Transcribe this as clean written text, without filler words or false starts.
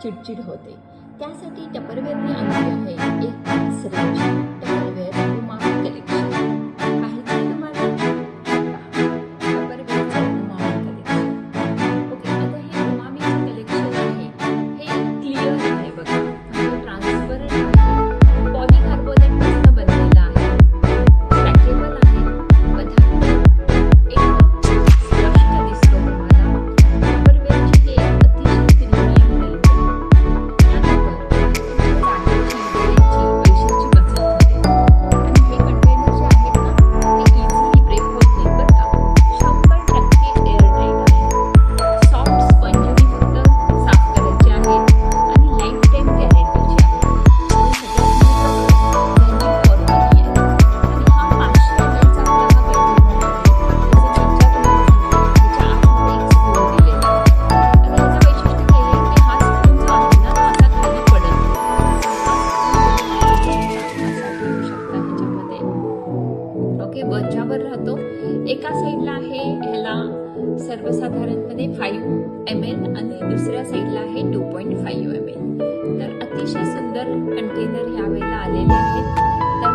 चिडचिड होते. त्यासाठी टपरवेअरने आणली आहे एक खास रेंज, टपरवेअर उमामी कलेक्शन. पाहिजे तुम्हाला? टपरवेअरचं उमामी कलेक्शन. ओके, आता हे उमामीचं कलेक्शन आहे, हे क्लिअर आहे बघा, म्हणजे ट्रान्सपरंट आहे, पॉलिकार्बोनेटपासून बनलेलं आहे, पॅकेबल आहे, पदार्थ एकदम स्पष्ट दिसतो तुम्हाला. टपरवेअरची हे अतिशय प्रीमियम रेंज आहे. वरच्यावर राहतो. एका साईडला आहे ह्याला सर्वसाधारणपणे 5 ml आणि दुसऱ्या साईडला आहे 2.5 ml. तर अतिशय सुंदर कंटेनर ह्यावेळेला आलेले आहेत. तर